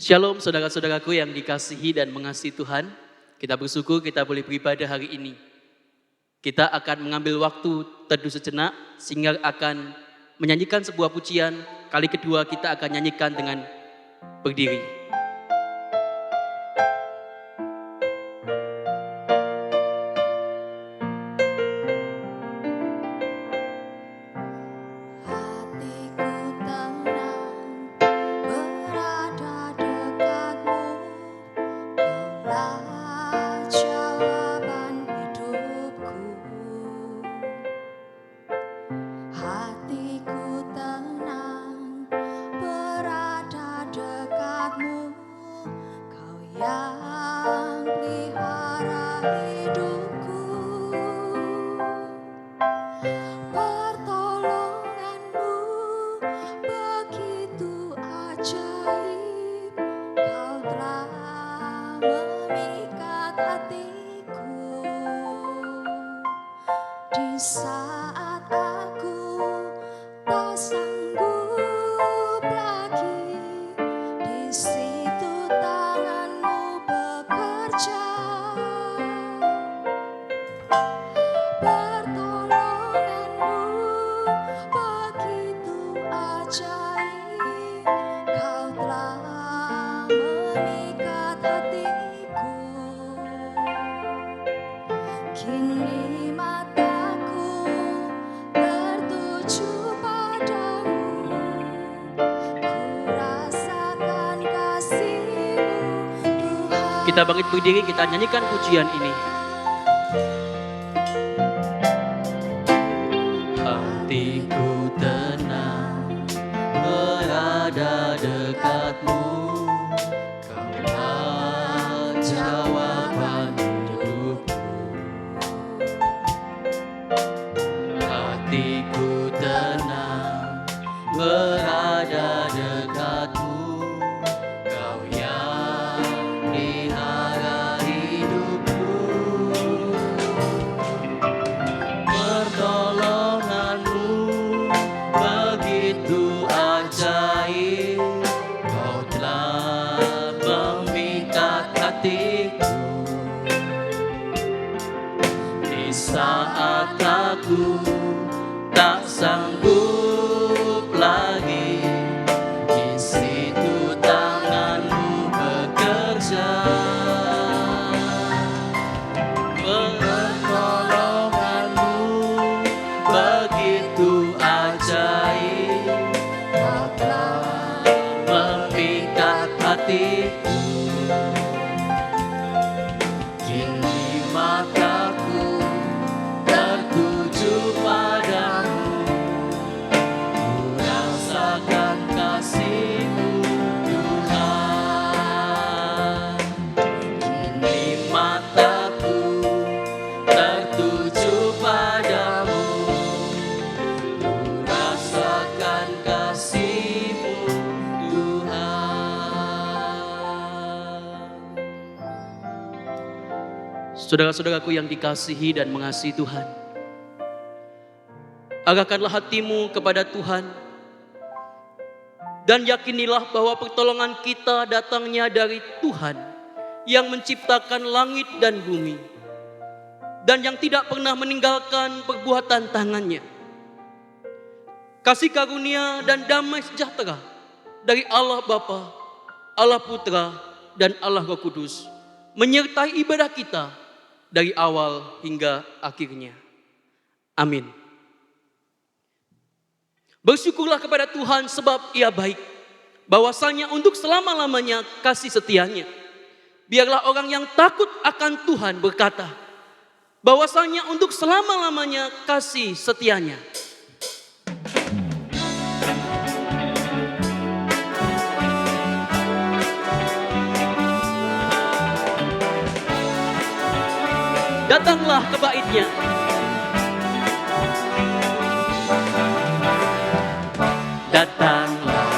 Shalom saudara-saudaraku yang dikasihi dan mengasihi Tuhan. Kita bersyukur kita boleh beribadah hari ini. Kita akan mengambil waktu teduh sejenak sehingga akan menyanyikan sebuah pujian. Kali kedua kita akan nyanyikan dengan berdiri. Kita bangkit berdiri, kita nyanyikan pujian ini. Hatiku tenang berada dekatmu, Kaulah jawaban hidupku. Hatiku tenang berada dekatmu, Kau yang pelihara hidupku. Pertolonganmu begitu ajaib, Kau telah memikat hatiku. Di saat aku tak sanggup lagi, di situ tanganmu bekerja. Pertolonganmu begitu ajaib, Kau telah memikat hatiku. Kini mataku tertuju padamu, ku rasakan kasih-Mu Tuhan. Kini mataku tertuju padamu, ku rasakan kasih-Mu Tuhan. Saudara-saudaraku yang dikasihi dan mengasihi Tuhan, arahkanlah hatimu kepada Tuhan dan yakinilah bahwa pertolongan kita datangnya dari Tuhan yang menciptakan langit dan bumi dan yang tidak pernah meninggalkan perbuatan tangannya. Kasih karunia dan damai sejahtera dari Allah Bapa, Allah Putra, dan Allah Roh Kudus menyertai ibadah kita dari awal hingga akhirnya. Amin. Bersyukurlah kepada Tuhan sebab Ia baik, bahwasanya untuk selama-lamanya kasih setianya. Biarlah orang yang takut akan Tuhan berkata, bahwasanya untuk selama-lamanya kasih setianya. Datanglah ke bait-Nya. Datanglah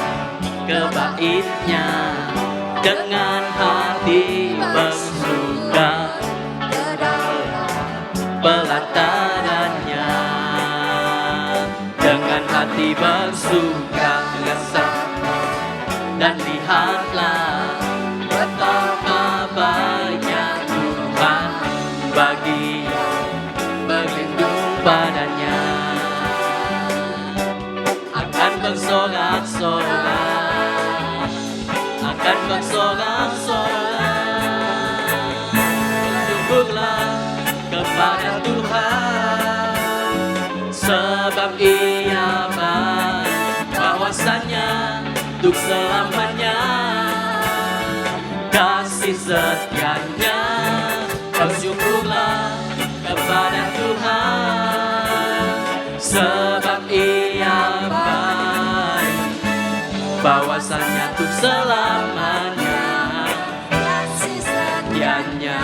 ke bait-Nya dengan hati bersuka, pelatarannya dengan hati bersuka rasa, dan lihatlah betapa baiknya Tuhan bagi berlindung padanya. Akan bersorak-sorak, akan bersorak-sorak, syukurlah kepada Tuhan sebab Ia baik, bahwasanya untuk selamanya kasih setianya. Bersyukurlah kepada Tuhan sebab Ia baik, bahwasanya untuk selamanya kasih setianya.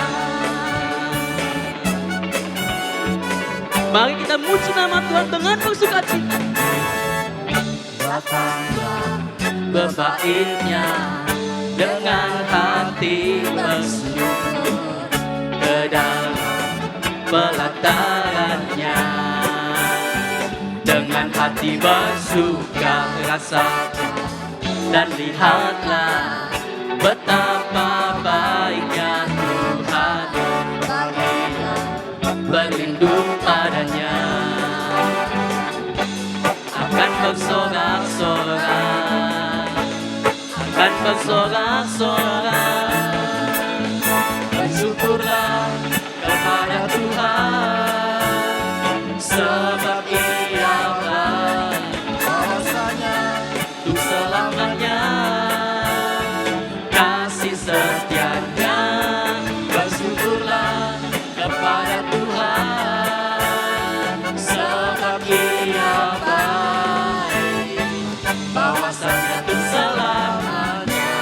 Mari kita muji nama Tuhan dengan bersukacita. Datanglah ke bait-Nya dengan hati bersyukur, ke dalam pelatarannya dengan hati bersuka rasa, dan lihatlah betapa baiknya Tuhan bagi berlindung padanya. Akan bersorak-sorak, akan bersorak-sorak, bersyukurlah kepada Tuhan sebab Ia baik, bahwasanya untuk selamanya kasih setianya. Bersyukurlah kepada Tuhan sebab Ia baik, bahwasanya untuk selamanya,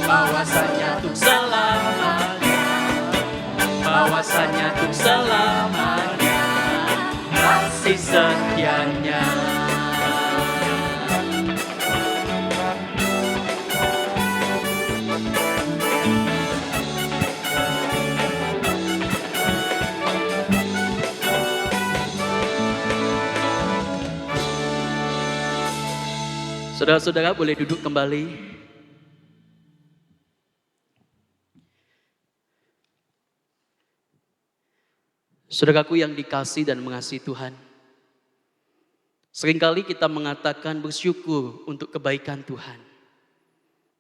bahwasanya untuk selamanya, bahwasanya untuk selamanya kasih setianya. Saudara-saudara boleh duduk kembali. Saudaraku yang dikasihi dan mengasihi Tuhan, seringkali kita mengatakan bersyukur untuk kebaikan Tuhan.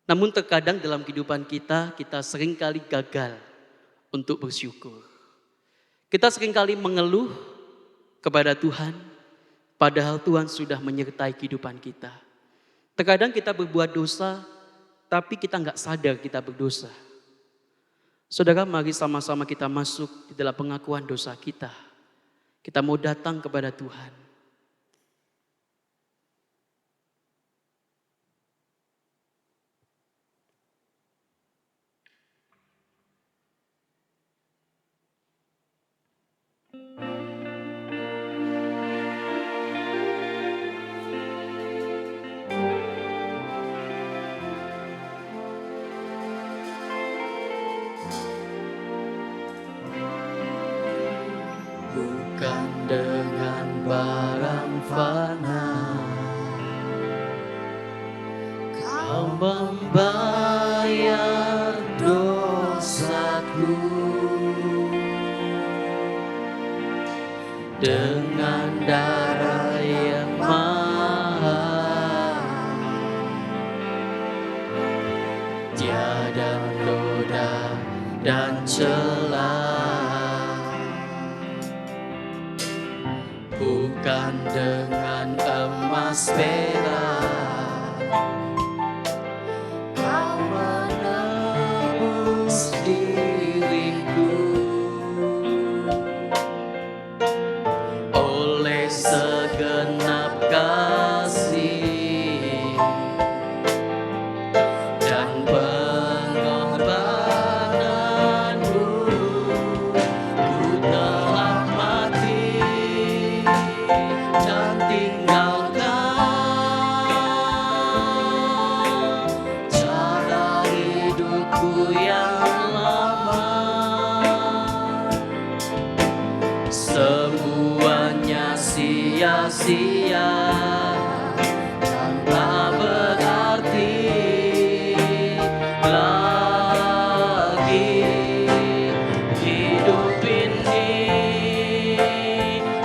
Namun terkadang dalam kehidupan kita seringkali gagal untuk bersyukur. Kita seringkali mengeluh kepada Tuhan, padahal Tuhan sudah menyertai kehidupan kita. Terkadang kita berbuat dosa, tapi kita nggak sadar kita berdosa. Saudara, mari sama-sama kita masuk di dalam pengakuan dosa kita. Kita mau datang kepada Tuhan. Bukan dengan barang fana Kau membayar dosaku, dengan darah yang mahal tiada noda dan celah, bukan dengan emas perak kau menebus diriku. Oleh segenap kasih dan pengorbananmu, ku telah mati dan tinggalkan cara hidupku yang lama. Semuanya sia-sia dan tak berarti lagi. Hidup ini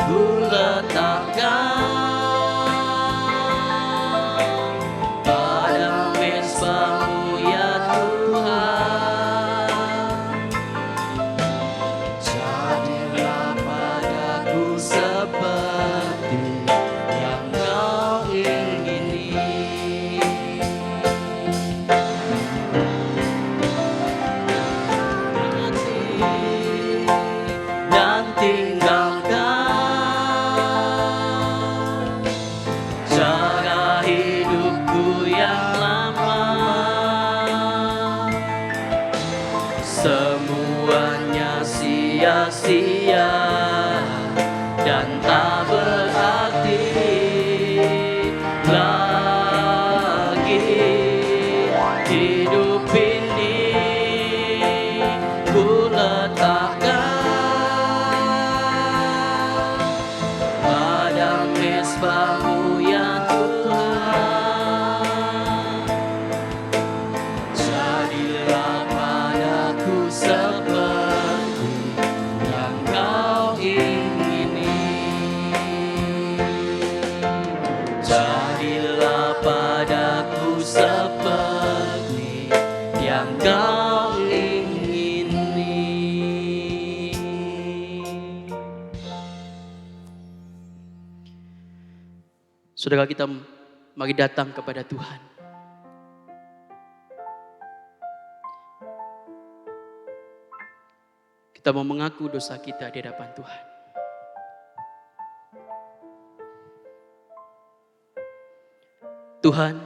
ku letakkan pada mezbah-Mu ya Tuhan. Jadilah padaku seperti yang Kau ingini. Mati dan tinggalkan cara hidupku yang lama. Semuanya sia-sia dan tak berarti lagi. Hidup ini ku letakkan pada mezbah-Mu ya Tuhan. Jadilah padaku seperti yang Kau ingini. Jadilah padaku seperti yang Kau ingini. Saudara, kita mari datang kepada Tuhan. Kita mau mengaku dosa kita di hadapan Tuhan. Tuhan,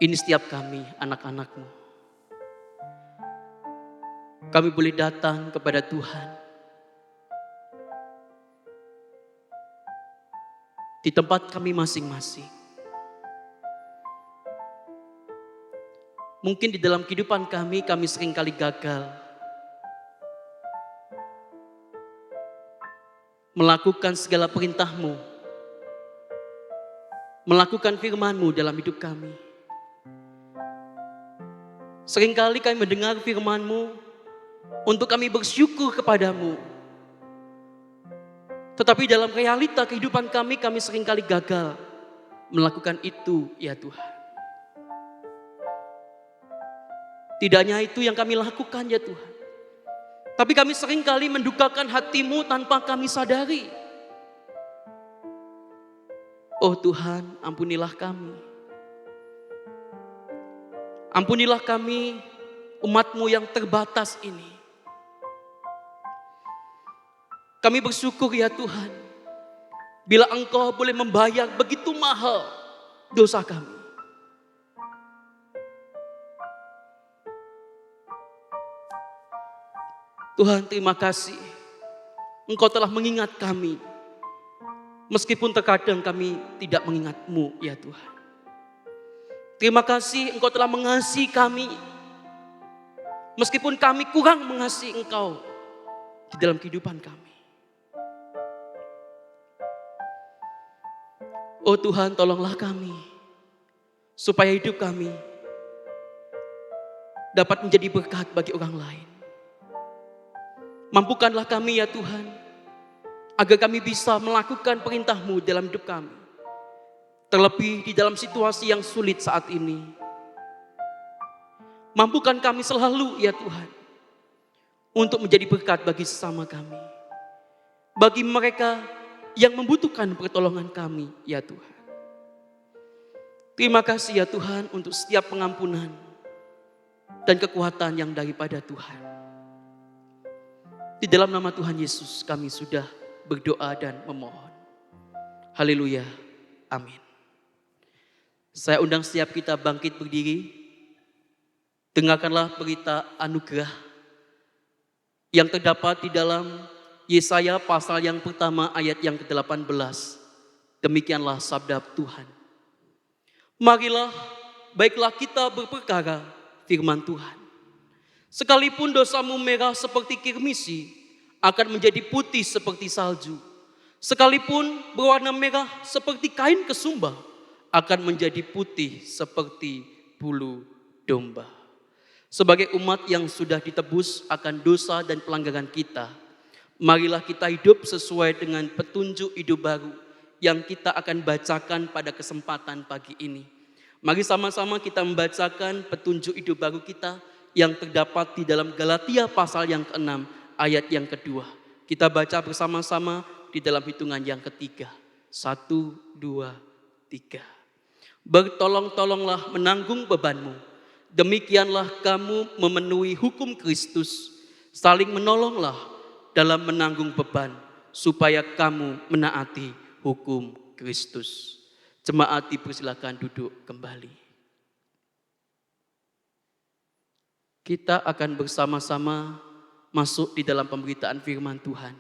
ini setiap kami, anak-anak-Mu. Kami boleh datang kepada Tuhan di tempat kami masing-masing. Mungkin di dalam kehidupan kami seringkali gagal melakukan segala perintah-Mu, melakukan firman-Mu dalam hidup kami. Seringkali kami mendengar firman-Mu untuk kami bersyukur kepadamu. Tetapi dalam realita kehidupan kami seringkali gagal melakukan itu ya Tuhan. Tidak hanya itu yang kami lakukan ya Tuhan. Tapi kami seringkali mendukakan hati-Mu tanpa kami sadari. Oh Tuhan, ampunilah kami. Ampunilah kami, umat-Mu yang terbatas ini. Kami bersyukur ya Tuhan, bila Engkau boleh membayar begitu mahal dosa kami. Tuhan, terima kasih Engkau telah mengingat kami. Meskipun terkadang kami tidak mengingat-Mu ya Tuhan. Terima kasih Engkau telah mengasihi kami. Meskipun kami kurang mengasihi Engkau di dalam kehidupan kami. Oh Tuhan, tolonglah kami supaya hidup kami dapat menjadi berkat bagi orang lain. Mampukanlah kami ya Tuhan, agar kami bisa melakukan perintah-Mu dalam hidup kami. Terlebih di dalam situasi yang sulit saat ini. Mampukan kami selalu ya Tuhan, untuk menjadi berkat bagi sesama kami. Bagi mereka yang membutuhkan pertolongan kami ya Tuhan. Terima kasih ya Tuhan untuk setiap pengampunan dan kekuatan yang daripada Tuhan. Di dalam nama Tuhan Yesus kami sudah berdoa dan memohon. Haleluya. Amin. Saya undang setiap kita bangkit berdiri. Dengarkanlah berita anugerah yang terdapat di dalam Yesaya pasal yang pertama ayat yang ke-18. Demikianlah sabda Tuhan. Marilah, baiklah kita berperkara firman Tuhan. Sekalipun dosamu merah seperti kirmisi, akan menjadi putih seperti salju. Sekalipun berwarna merah seperti kain kesumba, akan menjadi putih seperti bulu domba. Sebagai umat yang sudah ditebus akan dosa dan pelanggaran kita, marilah kita hidup sesuai dengan petunjuk hidup baru yang kita akan bacakan pada kesempatan pagi ini. Mari sama-sama kita membacakan petunjuk hidup baru kita yang terdapat di dalam Galatia pasal yang ke-6 ayat yang kedua. Kita baca bersama-sama di dalam hitungan yang ketiga. 1, 2, 3. Bertolong-tolonglah menanggung bebanmu. Demikianlah kamu memenuhi hukum Kristus. Saling menolonglah dalam menanggung beban, supaya kamu menaati hukum Kristus. Jemaat dipersilakan duduk kembali. Kita akan bersama-sama masuk di dalam pemberitaan firman Tuhan.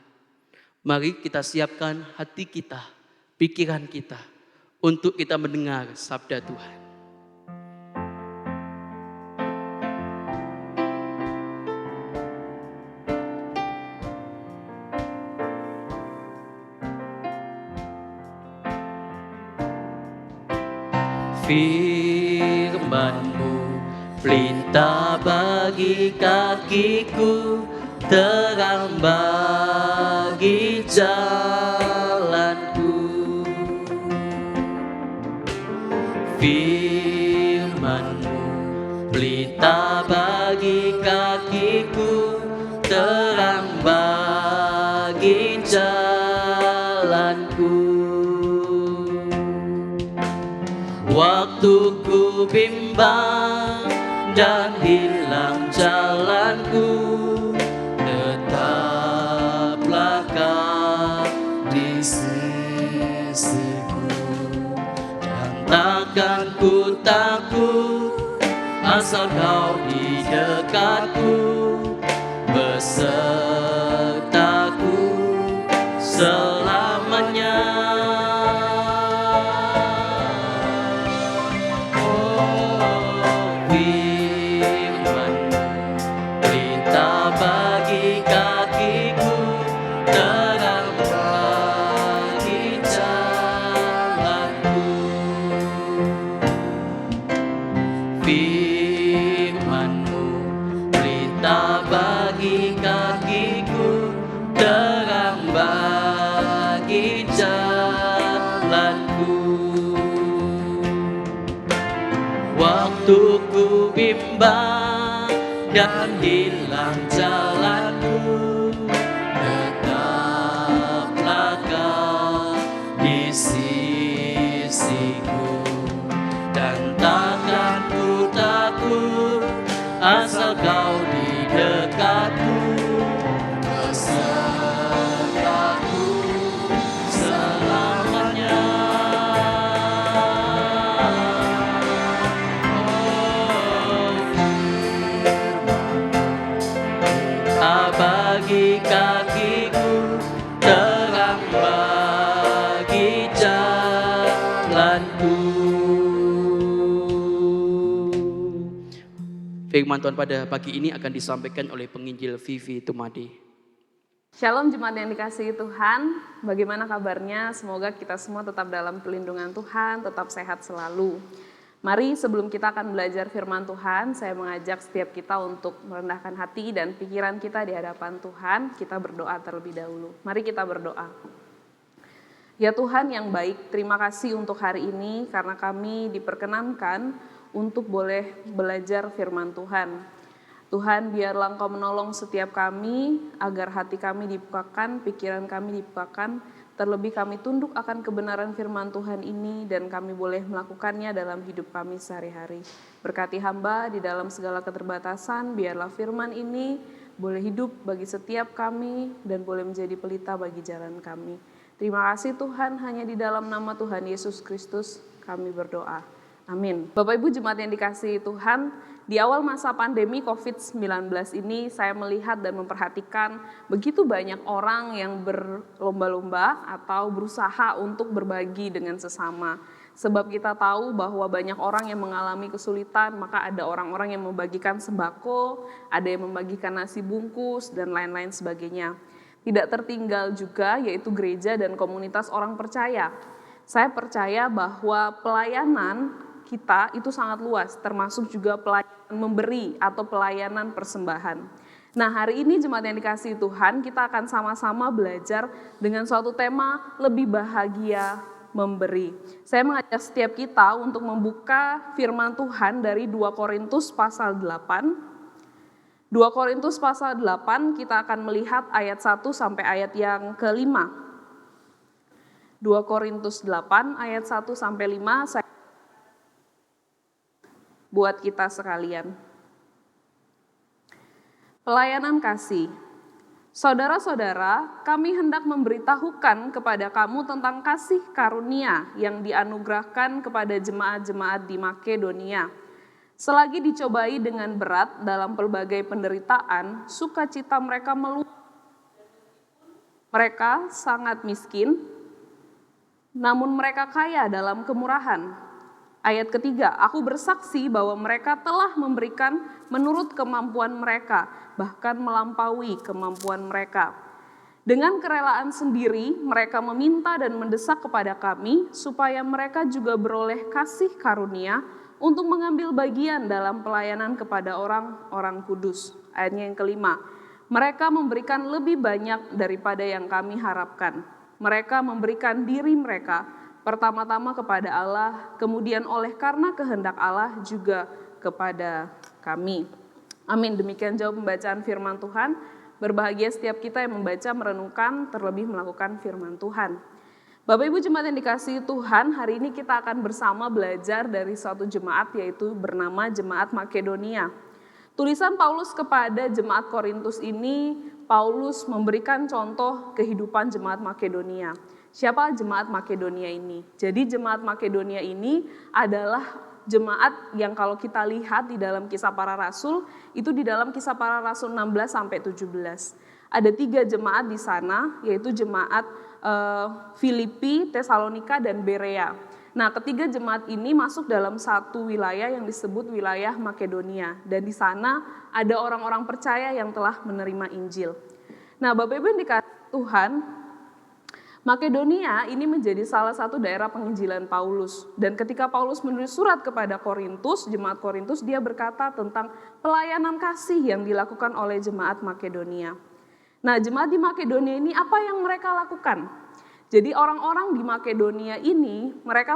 Mari kita siapkan hati kita, pikiran kita, untuk kita mendengar sabda Tuhan. Firman-Mu pelita bagi kakiku, terang bagi jalanku. Firman-Mu pelita bagi kakiku, terang bagi jalanku. Waktu ku bimbang dan hilang jalanku, tetaplah Kau di sisiku. Dan takkan ku takut, asal Kau di dekatku, besertaku selamanya. Firman-Mu pelita bagi kakiku, terang bagi jalanku. Waktu ku bimbang dan hilang jalanku, tetaplah Kau di sisiku. Dan takkan ku takut, asal Kau di dekatku, besertaku selamanya. Bagi kakiku, terang bagi jalanku. Firman Tuhan pada pagi ini akan disampaikan oleh penginjil Vivi Tumade. Shalom jemaat yang dikasihi Tuhan, bagaimana kabarnya? Semoga kita semua tetap dalam pelindungan Tuhan, tetap sehat selalu. Mari sebelum kita akan belajar firman Tuhan, saya mengajak setiap kita untuk merendahkan hati dan pikiran kita di hadapan Tuhan. Kita berdoa terlebih dahulu. Mari kita berdoa. Ya Tuhan yang baik, terima kasih untuk hari ini karena kami diperkenankan untuk boleh belajar firman Tuhan. Tuhan, biarlah Engkau menolong setiap kami agar hati kami dibukakan, pikiran kami dibukakan, terlebih kami tunduk akan kebenaran firman Tuhan ini dan kami boleh melakukannya dalam hidup kami sehari-hari. Berkati hamba di dalam segala keterbatasan, biarlah firman ini boleh hidup bagi setiap kami dan boleh menjadi pelita bagi jalan kami. Terima kasih Tuhan, hanya di dalam nama Tuhan Yesus Kristus kami berdoa. Amin. Bapak Ibu jemaat yang dikasihi Tuhan, di awal masa pandemi COVID-19 ini saya melihat dan memperhatikan begitu banyak orang yang berlomba-lomba atau berusaha untuk berbagi dengan sesama. Sebab kita tahu bahwa banyak orang yang mengalami kesulitan, maka ada orang-orang yang membagikan sembako, ada yang membagikan nasi bungkus, dan lain-lain sebagainya. Tidak tertinggal juga yaitu gereja dan komunitas orang percaya. Saya percaya bahwa pelayanan kita itu sangat luas, termasuk juga pelayanan memberi atau pelayanan persembahan. Nah, hari ini jemaat yang dikasihi Tuhan, kita akan sama-sama belajar dengan suatu tema lebih bahagia memberi. Saya mengajak setiap kita untuk membuka firman Tuhan dari 2 Korintus pasal 8. 2 Korintus pasal 8 kita akan melihat ayat 1 sampai ayat yang ke-5. 2 Korintus 8 ayat 1 sampai 5 saya buat kita sekalian. Pelayanan kasih. Saudara-saudara, kami hendak memberitahukan kepada kamu tentang kasih karunia yang dianugerahkan kepada jemaat-jemaat di Makedonia. Selagi dicobai dengan berat dalam pelbagai penderitaan, sukacita mereka meluap. Mereka sangat miskin, namun mereka kaya dalam kemurahan. Ayat ketiga, aku bersaksi bahwa mereka telah memberikan menurut kemampuan mereka, bahkan melampaui kemampuan mereka. Dengan kerelaan sendiri, mereka meminta dan mendesak kepada kami, supaya mereka juga beroleh kasih karunia untuk mengambil bagian dalam pelayanan kepada orang-orang kudus. Ayatnya yang kelima, mereka memberikan lebih banyak daripada yang kami harapkan. Mereka memberikan diri mereka, pertama-tama kepada Allah, kemudian oleh karena kehendak Allah juga kepada kami. Amin. Demikian jauh pembacaan firman Tuhan. Berbahagia setiap kita yang membaca, merenungkan, terlebih melakukan firman Tuhan. Bapak Ibu jemaat yang dikasihi Tuhan, hari ini kita akan bersama belajar dari suatu jemaat yaitu bernama Jemaat Makedonia. Tulisan Paulus kepada jemaat Korintus ini, Paulus memberikan contoh kehidupan jemaat Makedonia. Siapa jemaat Makedonia ini? Jadi jemaat Makedonia ini adalah jemaat yang kalau kita lihat di dalam Kisah Para Rasul, itu di dalam Kisah Para Rasul 16 sampai 17. Ada 3 jemaat di sana, yaitu jemaat Filipi, Tesalonika, dan Berea. Nah, ketiga jemaat ini masuk dalam satu wilayah yang disebut wilayah Makedonia. Dan di sana ada orang-orang percaya yang telah menerima Injil. Nah, Bapak Ibu yang dikasihi Tuhan, Makedonia ini menjadi salah satu daerah penginjilan Paulus. Dan ketika Paulus menulis surat kepada Korintus, jemaat Korintus, dia berkata tentang pelayanan kasih yang dilakukan oleh jemaat Makedonia. Nah, jemaat di Makedonia ini apa yang mereka lakukan? Jadi orang-orang di Makedonia ini mereka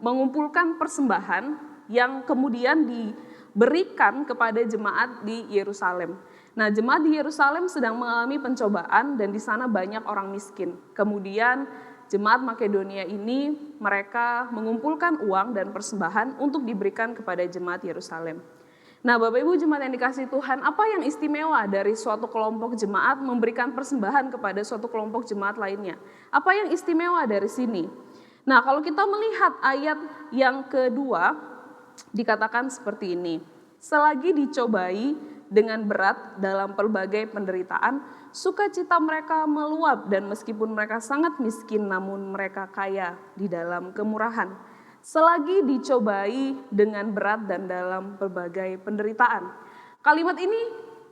mengumpulkan persembahan yang kemudian diberikan kepada jemaat di Yerusalem. Nah, jemaat di Yerusalem sedang mengalami pencobaan dan di sana banyak orang miskin. Kemudian jemaat Makedonia ini mereka mengumpulkan uang dan persembahan untuk diberikan kepada jemaat Yerusalem. Nah, Bapak Ibu jemaat yang dikasihi Tuhan, apa yang istimewa dari suatu kelompok jemaat memberikan persembahan kepada suatu kelompok jemaat lainnya? Apa yang istimewa dari sini? Nah, kalau kita melihat ayat yang kedua, dikatakan seperti ini. Selagi dicobai dengan berat dalam pelbagai penderitaan, sukacita mereka meluap dan meskipun mereka sangat miskin namun mereka kaya di dalam kemurahan. Selagi dicobai dengan berat dan dalam berbagai penderitaan. Kalimat ini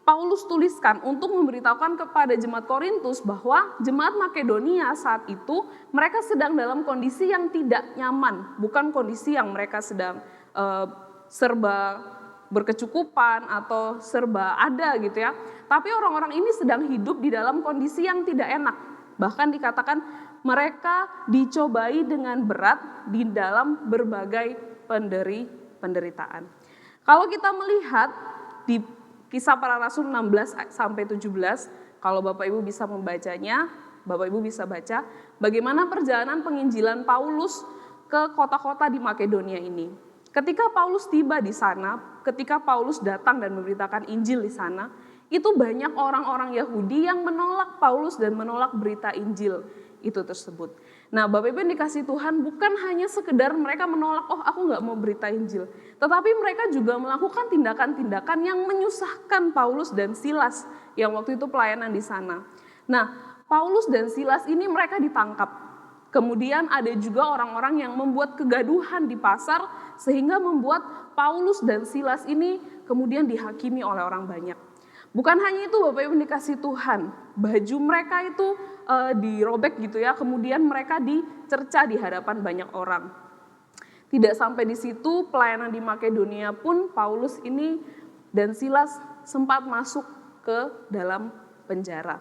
Paulus tuliskan untuk memberitahukan kepada jemaat Korintus bahwa jemaat Makedonia saat itu mereka sedang dalam kondisi yang tidak nyaman, bukan kondisi yang mereka sedang serba berkecukupan atau serba ada gitu ya. Tapi orang-orang ini sedang hidup di dalam kondisi yang tidak enak. Bahkan dikatakan mereka dicobai dengan berat di dalam berbagai penderitaan. penderitaan. Kalau kita melihat di Kisah Para Rasul 16 sampai 17, kalau Bapak Ibu bisa membacanya, Bapak Ibu bisa baca bagaimana perjalanan penginjilan Paulus ke kota-kota di Makedonia ini. Ketika Paulus tiba di sana, ketika Paulus datang dan memberitakan Injil di sana, itu banyak orang-orang Yahudi yang menolak Paulus dan menolak berita Injil itu tersebut. Nah, Bapak Ibu yang dikasih Tuhan, bukan hanya sekedar mereka menolak, oh aku nggak mau berita Injil. Tetapi mereka juga melakukan tindakan-tindakan yang menyusahkan Paulus dan Silas yang waktu itu pelayanan di sana. Nah, Paulus dan Silas ini mereka ditangkap. Kemudian ada juga orang-orang yang membuat kegaduhan di pasar sehingga membuat Paulus dan Silas ini kemudian dihakimi oleh orang banyak. Bukan hanya itu Bapak Ibu dikasih Tuhan, baju mereka itu dirobek gitu ya, kemudian mereka dicerca di hadapan banyak orang. Tidak sampai di situ, pelayanan di Makedonia pun Paulus ini dan Silas sempat masuk ke dalam penjara.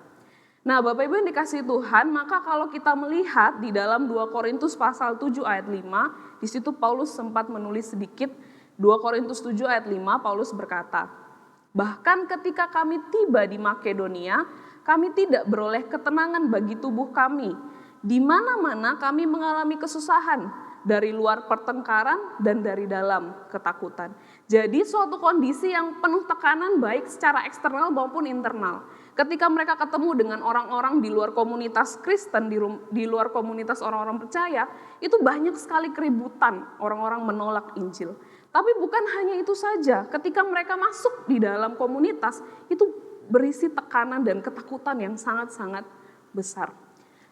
Nah, Bapak Ibu yang dikasih Tuhan, maka kalau kita melihat di dalam 2 Korintus pasal 7 ayat 5, di situ Paulus sempat menulis sedikit. 2 Korintus 7 ayat 5, Paulus berkata, "Bahkan ketika kami tiba di Makedonia, kami tidak beroleh ketenangan bagi tubuh kami. Di mana-mana kami mengalami kesusahan, dari luar pertengkaran dan dari dalam ketakutan." Jadi suatu kondisi yang penuh tekanan baik secara eksternal maupun internal. Ketika mereka ketemu dengan orang-orang di luar komunitas Kristen, di luar komunitas orang-orang percaya, itu banyak sekali keributan, orang-orang menolak Injil. Tapi bukan hanya itu saja, ketika mereka masuk di dalam komunitas, itu berisi tekanan dan ketakutan yang sangat-sangat besar.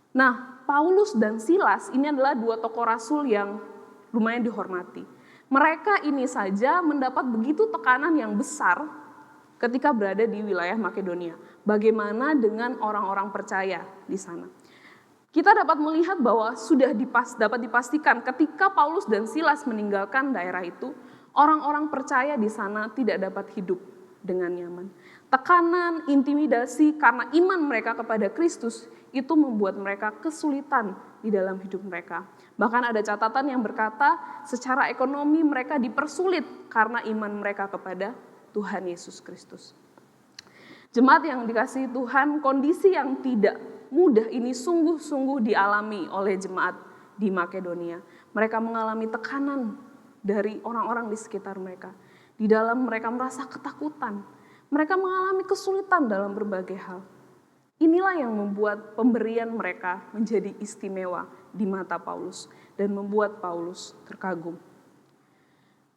Nah, Paulus dan Silas ini adalah 2 tokoh rasul yang lumayan dihormati. Mereka ini saja mendapat begitu tekanan yang besar ketika berada di wilayah Makedonia. Bagaimana dengan orang-orang percaya di sana? Kita dapat melihat bahwa sudah dapat dipastikan ketika Paulus dan Silas meninggalkan daerah itu, orang-orang percaya di sana tidak dapat hidup dengan nyaman. Tekanan, intimidasi karena iman mereka kepada Kristus itu membuat mereka kesulitan di dalam hidup mereka. Bahkan ada catatan yang berkata secara ekonomi mereka dipersulit karena iman mereka kepada Tuhan Yesus Kristus. Jemaat yang dikasihi Tuhan, kondisi yang tidak mudah ini sungguh-sungguh dialami oleh jemaat di Makedonia. Mereka mengalami tekanan dari orang-orang di sekitar mereka. Di dalam mereka merasa ketakutan. Mereka mengalami kesulitan dalam berbagai hal. Inilah yang membuat pemberian mereka menjadi istimewa di mata Paulus dan membuat Paulus terkagum.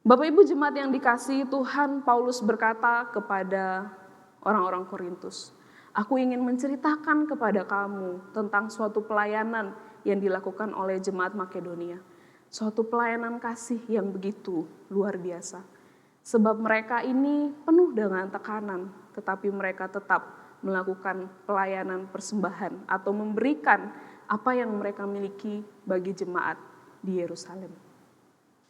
Bapak Ibu jemaat yang dikasihi Tuhan, Paulus berkata kepada orang-orang Korintus, "Aku ingin menceritakan kepada kamu tentang suatu pelayanan yang dilakukan oleh jemaat Makedonia. Suatu pelayanan kasih yang begitu luar biasa. Sebab mereka ini penuh dengan tekanan, tetapi mereka tetap melakukan pelayanan persembahan atau memberikan apa yang mereka miliki bagi jemaat di Yerusalem."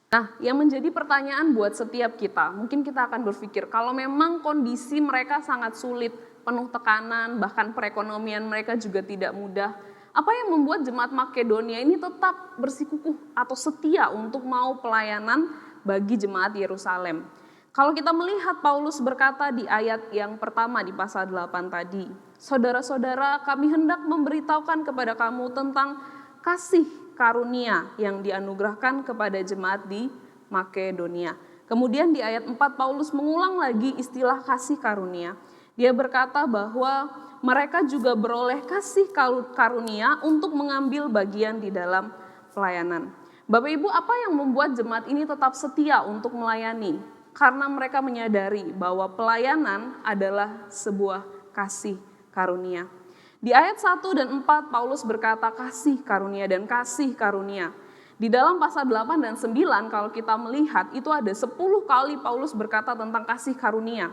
Nah, yang menjadi pertanyaan buat setiap kita, mungkin kita akan berpikir kalau memang kondisi mereka sangat sulit, penuh tekanan, bahkan perekonomian mereka juga tidak mudah, apa yang membuat jemaat Makedonia ini tetap bersikukuh atau setia untuk mau pelayanan bagi jemaat Yerusalem? Kalau kita melihat Paulus berkata di ayat yang pertama di pasal 8 tadi, "Saudara-saudara, kami hendak memberitahukan kepada kamu tentang kasih karunia yang dianugerahkan kepada jemaat di Makedonia." Kemudian di ayat 4 Paulus mengulang lagi istilah kasih karunia. Dia berkata bahwa mereka juga beroleh kasih karunia untuk mengambil bagian di dalam pelayanan. Bapak Ibu, apa yang membuat jemaat ini tetap setia untuk melayani? Karena mereka menyadari bahwa pelayanan adalah sebuah kasih karunia. Di ayat 1 dan 4 Paulus berkata kasih karunia dan kasih karunia. Di dalam pasal 8 dan 9 kalau kita melihat itu ada 10 kali Paulus berkata tentang kasih karunia.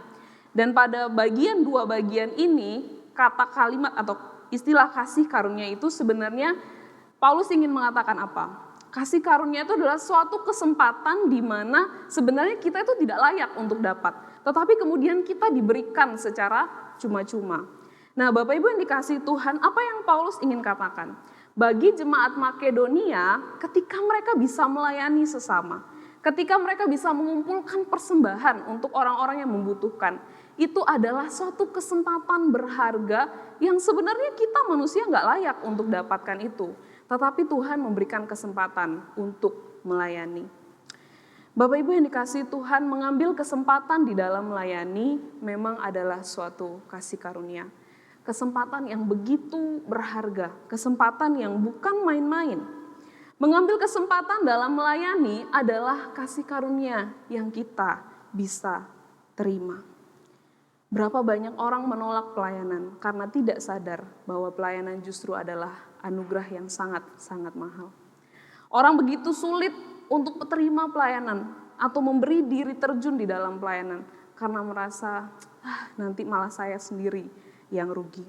Dan pada dua bagian ini kata kalimat atau istilah kasih karunia itu sebenarnya Paulus ingin mengatakan apa? Kasih karunia itu adalah suatu kesempatan di mana sebenarnya kita itu tidak layak untuk dapat. Tetapi kemudian kita diberikan secara cuma-cuma. Nah, Bapak Ibu yang dikasihi Tuhan, apa yang Paulus ingin katakan? Bagi jemaat Makedonia, ketika mereka bisa melayani sesama, ketika mereka bisa mengumpulkan persembahan untuk orang-orang yang membutuhkan, itu adalah suatu kesempatan berharga yang sebenarnya kita manusia nggak layak untuk dapatkan itu. Tetapi Tuhan memberikan kesempatan untuk melayani. Bapak Ibu yang dikasihi Tuhan, mengambil kesempatan di dalam melayani memang adalah suatu kasih karunia. Kesempatan yang begitu berharga, kesempatan yang bukan main-main. Mengambil kesempatan dalam melayani adalah kasih karunia yang kita bisa terima. Berapa banyak orang menolak pelayanan karena tidak sadar bahwa pelayanan justru adalah anugerah yang sangat-sangat mahal. Orang begitu sulit untuk menerima pelayanan atau memberi diri terjun di dalam pelayanan karena merasa nanti malah saya sendiri yang rugi.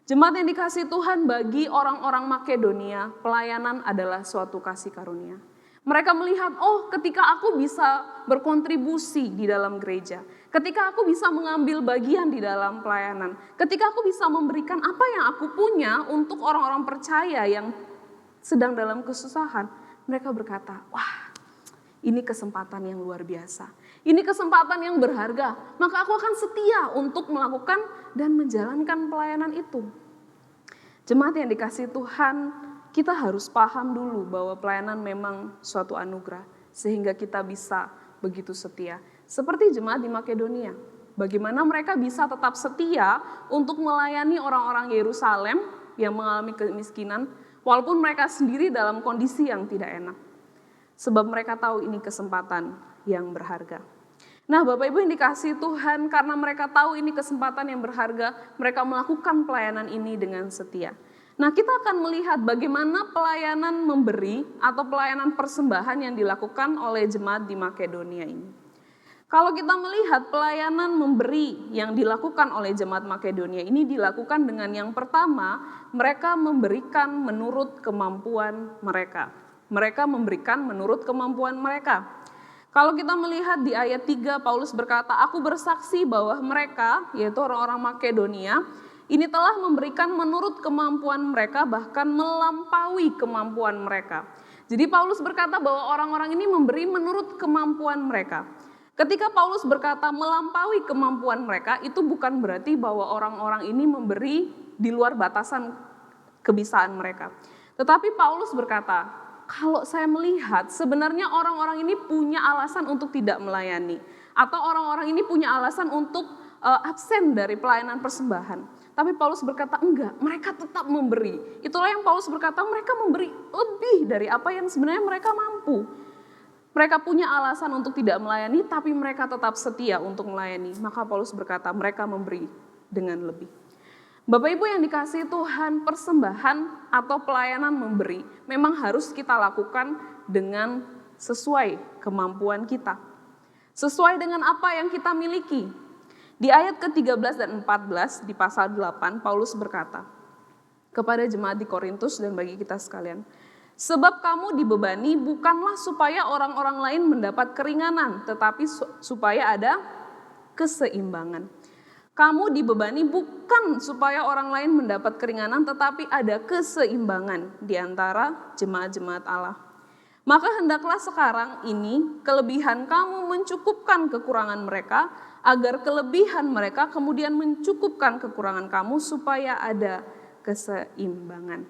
Jemaat yang dikasihi Tuhan, bagi orang-orang Makedonia, pelayanan adalah suatu kasih karunia. Mereka melihat, ketika aku bisa berkontribusi di dalam gereja, ketika aku bisa mengambil bagian di dalam pelayanan, ketika aku bisa memberikan apa yang aku punya untuk orang-orang percaya yang sedang dalam kesusahan, mereka berkata, wah, ini kesempatan yang luar biasa. Ini kesempatan yang berharga, maka aku akan setia untuk melakukan dan menjalankan pelayanan itu. Jemaat yang dikasihi Tuhan, kita harus paham dulu bahwa pelayanan memang suatu anugerah, sehingga kita bisa begitu setia. Seperti jemaat di Makedonia, bagaimana mereka bisa tetap setia untuk melayani orang-orang Yerusalem yang mengalami kemiskinan, walaupun mereka sendiri dalam kondisi yang tidak enak. Sebab mereka tahu ini kesempatan yang berharga. Nah, Bapak Ibu yang dikasihi Tuhan, karena mereka tahu ini kesempatan yang berharga, mereka melakukan pelayanan ini dengan setia. Nah, kita akan melihat bagaimana pelayanan memberi atau pelayanan persembahan yang dilakukan oleh jemaat di Makedonia ini. Kalau kita melihat pelayanan memberi yang dilakukan oleh jemaat Makedonia ini dilakukan dengan yang pertama, mereka memberikan menurut kemampuan mereka. Mereka memberikan menurut kemampuan mereka. Kalau kita melihat di ayat 3, Paulus berkata, aku bersaksi bahwa mereka, yaitu orang-orang Makedonia, ini telah memberikan menurut kemampuan mereka, bahkan melampaui kemampuan mereka. Jadi Paulus berkata bahwa orang-orang ini memberi menurut kemampuan mereka. Ketika Paulus berkata melampaui kemampuan mereka, itu bukan berarti bahwa orang-orang ini memberi di luar batasan kebisaan mereka. Tetapi Paulus berkata, kalau saya melihat sebenarnya orang-orang ini punya alasan untuk tidak melayani. Atau orang-orang ini punya alasan untuk absen dari pelayanan persembahan. Tapi Paulus berkata enggak, mereka tetap memberi. Itulah yang Paulus berkata mereka memberi lebih dari apa yang sebenarnya mereka mampu. Mereka punya alasan untuk tidak melayani, tapi mereka tetap setia untuk melayani. Maka Paulus berkata mereka memberi dengan lebih. Bapak Ibu yang dikasihi Tuhan, persembahan atau pelayanan memberi memang harus kita lakukan dengan sesuai kemampuan kita. Sesuai dengan apa yang kita miliki. Di ayat ke-13 dan 14 di pasal 8, Paulus berkata kepada jemaat di Korintus dan bagi kita sekalian, sebab kamu dibebani bukanlah supaya orang-orang lain mendapat keringanan, tetapi supaya ada keseimbangan. Kamu dibebani bukan supaya orang lain mendapat keringanan, tetapi ada keseimbangan di antara jemaat-jemaat Allah. Maka hendaklah sekarang ini kelebihan kamu mencukupkan kekurangan mereka, agar kelebihan mereka kemudian mencukupkan kekurangan kamu supaya ada keseimbangan.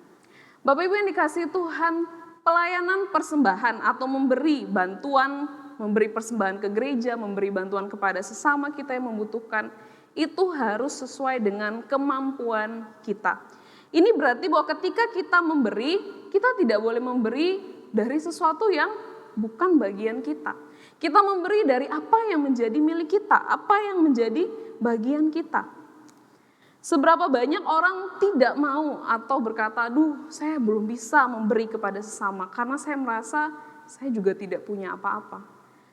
Bapak Ibu yang dikasihi Tuhan, pelayanan persembahan atau memberi bantuan, memberi persembahan ke gereja, memberi bantuan kepada sesama kita yang membutuhkan, itu harus sesuai dengan kemampuan kita. Ini berarti bahwa ketika kita memberi, kita tidak boleh memberi dari sesuatu yang bukan bagian kita. Kita memberi dari apa yang menjadi milik kita, apa yang menjadi bagian kita. Seberapa banyak orang tidak mau atau berkata, aduh saya belum bisa memberi kepada sesama karena saya merasa saya juga tidak punya apa-apa.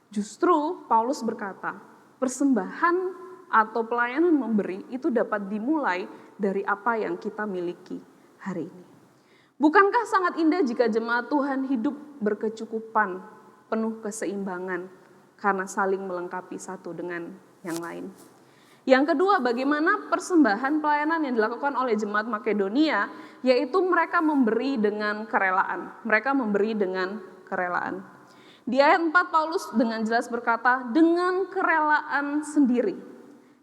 Justru Paulus berkata, persembahan atau pelayanan memberi itu dapat dimulai dari apa yang kita miliki hari ini. Bukankah sangat indah jika jemaat Tuhan hidup berkecukupan, penuh keseimbangan, karena saling melengkapi satu dengan yang lain. Yang kedua, bagaimana persembahan pelayanan yang dilakukan oleh jemaat Makedonia, yaitu mereka memberi dengan kerelaan. Mereka memberi dengan kerelaan. Di ayat 4 Paulus dengan jelas berkata, dengan kerelaan sendiri.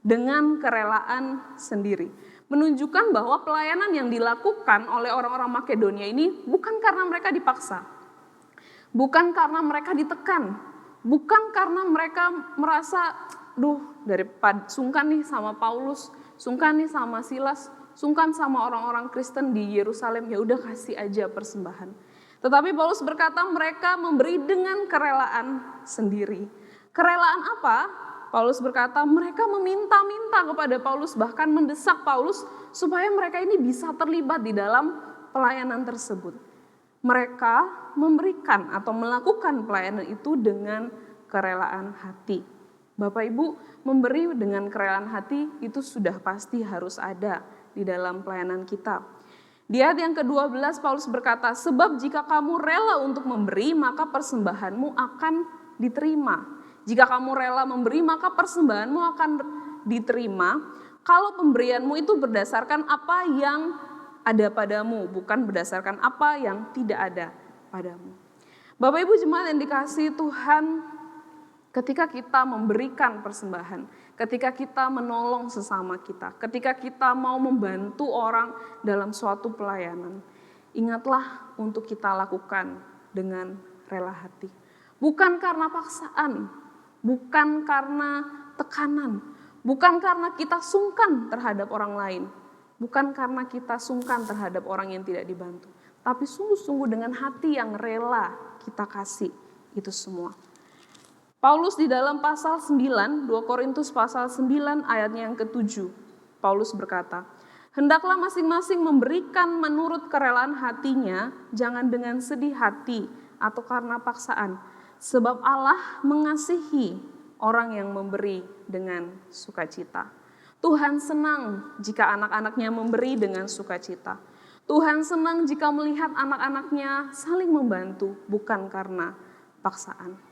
Dengan kerelaan sendiri. Menunjukkan bahwa pelayanan yang dilakukan oleh orang-orang Makedonia ini bukan karena mereka dipaksa. Bukan karena mereka ditekan. Bukan karena mereka merasa, daripada sungkan nih sama Paulus, sungkan nih sama Silas, sungkan sama orang-orang Kristen di Yerusalem, ya udah kasih aja persembahan. Tetapi Paulus berkata mereka memberi dengan kerelaan sendiri. Kerelaan apa? Paulus berkata mereka meminta-minta kepada Paulus, bahkan mendesak Paulus supaya mereka ini bisa terlibat di dalam pelayanan tersebut. Mereka memberikan atau melakukan pelayanan itu dengan kerelaan hati. Bapak Ibu, memberi dengan kerelaan hati itu sudah pasti harus ada di dalam pelayanan kita. Di ayat yang ke-12 Paulus berkata, sebab jika kamu rela untuk memberi, maka persembahanmu akan diterima. Jika kamu rela memberi, maka persembahanmu akan diterima. Kalau pemberianmu itu berdasarkan apa yang ada padamu, bukan berdasarkan apa yang tidak ada padamu. Bapak Ibu jemaat yang dikasihi Tuhan, ketika kita memberikan persembahan, ketika kita menolong sesama kita, ketika kita mau membantu orang dalam suatu pelayanan, ingatlah untuk kita lakukan dengan rela hati. Bukan karena paksaan, bukan karena tekanan, bukan karena kita sungkan terhadap orang lain, bukan karena kita sungkan terhadap orang yang tidak dibantu, tapi sungguh-sungguh dengan hati yang rela kita kasih itu semua. Paulus di dalam pasal 9, 2 Korintus pasal 9 ayatnya yang ke-7, Paulus berkata, hendaklah masing-masing memberikan menurut kerelaan hatinya, jangan dengan sedih hati atau karena paksaan, sebab Allah mengasihi orang yang memberi dengan sukacita. Tuhan senang jika anak-anaknya memberi dengan sukacita. Tuhan senang jika melihat anak-anaknya saling membantu, bukan karena paksaan.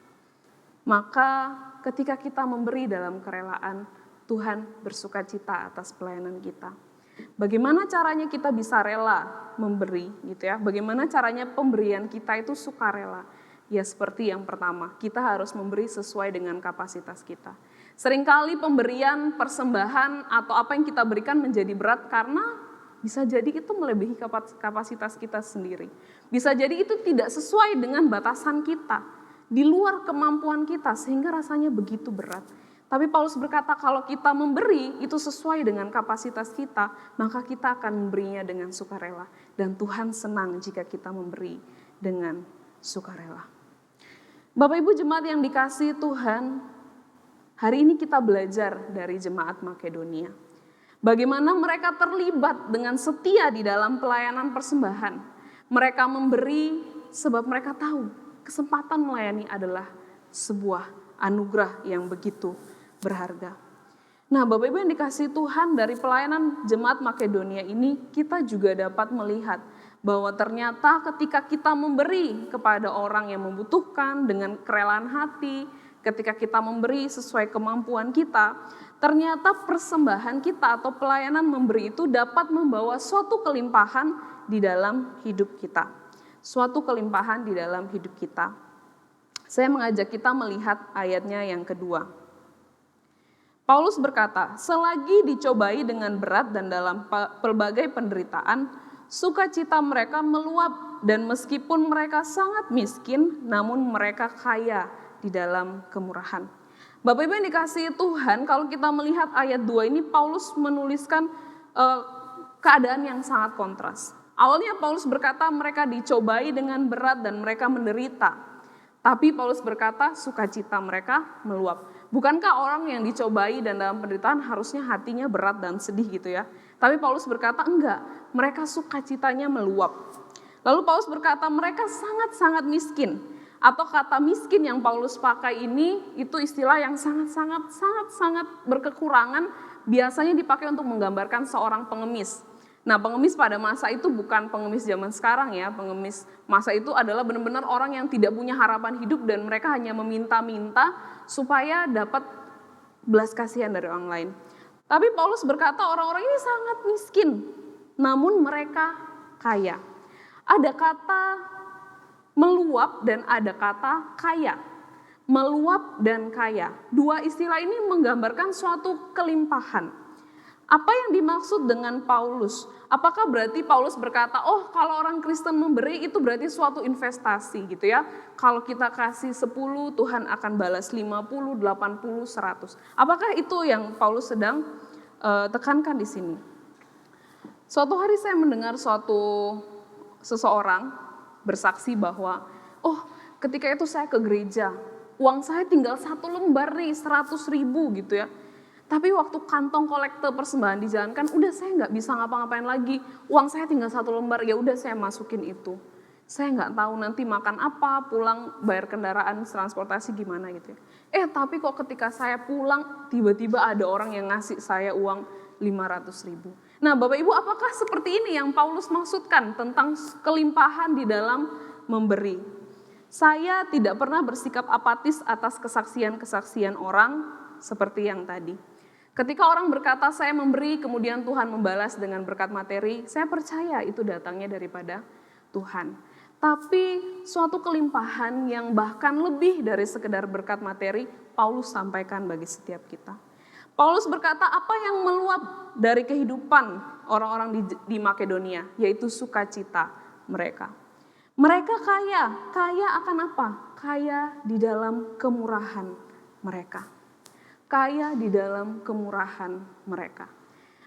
Maka ketika kita memberi dalam kerelaan, Tuhan bersukacita atas pelayanan kita. Bagaimana caranya kita bisa rela memberi gitu ya? Bagaimana caranya pemberian kita itu sukarela? Ya seperti yang pertama, kita harus memberi sesuai dengan kapasitas kita. Seringkali pemberian, persembahan atau apa yang kita berikan menjadi berat karena bisa jadi itu melebihi kapasitas kita sendiri. Bisa jadi itu tidak sesuai dengan batasan kita, di luar kemampuan kita sehingga rasanya begitu berat. Tapi Paulus berkata kalau kita memberi itu sesuai dengan kapasitas kita, maka kita akan memberinya dengan sukarela. Dan Tuhan senang jika kita memberi dengan sukarela. Bapak Ibu jemaat yang dikasihi Tuhan, hari ini kita belajar dari jemaat Makedonia. Bagaimana mereka terlibat dengan setia di dalam pelayanan persembahan. Mereka memberi sebab mereka tahu kesempatan melayani adalah sebuah anugerah yang begitu berharga. Nah Bapak Ibu yang dikasihi Tuhan, dari pelayanan jemaat Makedonia ini kita juga dapat melihat bahwa ternyata ketika kita memberi kepada orang yang membutuhkan dengan kerelaan hati, ketika kita memberi sesuai kemampuan kita, ternyata persembahan kita atau pelayanan memberi itu dapat membawa suatu kelimpahan di dalam hidup kita. Suatu kelimpahan di dalam hidup kita. Saya mengajak kita melihat ayatnya yang kedua. Paulus berkata, selagi dicobai dengan berat dan dalam pelbagai penderitaan, sukacita mereka meluap dan meskipun mereka sangat miskin, namun mereka kaya di dalam kemurahan. Bapak Ibu yang dikasihi Tuhan, kalau kita melihat ayat 2 ini, Paulus menuliskan keadaan yang sangat kontras. Awalnya Paulus berkata mereka dicobai dengan berat dan mereka menderita. Tapi Paulus berkata sukacita mereka meluap. Bukankah orang yang dicobai dan dalam penderitaan harusnya hatinya berat dan sedih gitu ya? Tapi Paulus berkata enggak, mereka sukacitanya meluap. Lalu Paulus berkata mereka sangat-sangat miskin. Atau kata miskin yang Paulus pakai ini itu istilah yang sangat-sangat berkekurangan, biasanya dipakai untuk menggambarkan seorang pengemis. Nah, pengemis pada masa itu bukan pengemis zaman sekarang ya. Pengemis masa itu adalah benar-benar orang yang tidak punya harapan hidup dan mereka hanya meminta-minta supaya dapat belas kasihan dari orang lain. Tapi Paulus berkata orang-orang ini sangat miskin, namun mereka kaya. Ada kata Meluap dan ada kata kaya. Meluap dan kaya. Dua istilah ini menggambarkan suatu kelimpahan. Apa yang dimaksud dengan Paulus? Apakah berarti Paulus berkata, oh kalau orang Kristen memberi itu berarti suatu investasi gitu ya. Kalau kita kasih 10, Tuhan akan balas 50, 80, 100. Apakah itu yang Paulus sedang tekankan di sini? Suatu hari saya mendengar seseorang bersaksi bahwa, oh ketika itu saya ke gereja, uang saya tinggal 1 lembar nih, 100.000 gitu ya. Tapi waktu kantong kolekte persembahan dijalankan, udah saya nggak bisa ngapa-ngapain lagi. Uang saya tinggal 1 lembar, ya udah saya masukin itu. Saya nggak tahu nanti makan apa, pulang bayar kendaraan, transportasi gimana gitu ya. Tapi kok ketika saya pulang, tiba-tiba ada orang yang ngasih saya uang 500.000. Nah Bapak Ibu, apakah seperti ini yang Paulus maksudkan tentang kelimpahan di dalam memberi? Saya tidak pernah bersikap apatis atas kesaksian-kesaksian orang seperti yang tadi. Ketika orang berkata saya memberi, kemudian Tuhan membalas dengan berkat materi, saya percaya itu datangnya daripada Tuhan. Tapi suatu kelimpahan yang bahkan lebih dari sekedar berkat materi, Paulus sampaikan bagi setiap kita. Paulus berkata apa yang meluap dari kehidupan orang-orang di Makedonia, yaitu sukacita mereka. Mereka kaya akan apa? Kaya di dalam kemurahan mereka. Kaya di dalam kemurahan mereka.